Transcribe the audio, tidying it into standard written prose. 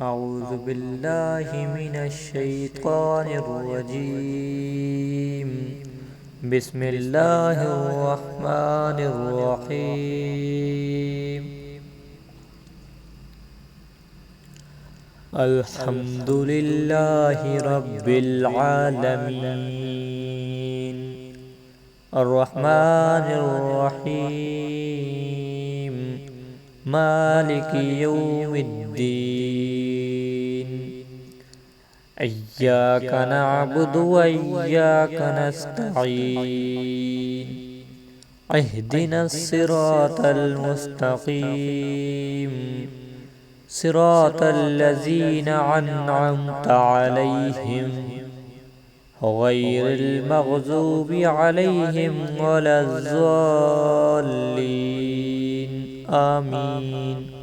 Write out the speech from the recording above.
أعوذ بالله من الشيطان الرجيم. بسم الله الرحمن الرحيم. الحمد لله رب العالمين الرحمن الرحيم مالك يوم الدين. إياك نعبد وإياك نستعين. اهدنا الصراط المستقيم صراط الذين أنعمت عليهم غير المغضوب عليهم ولا الضالين. آمين.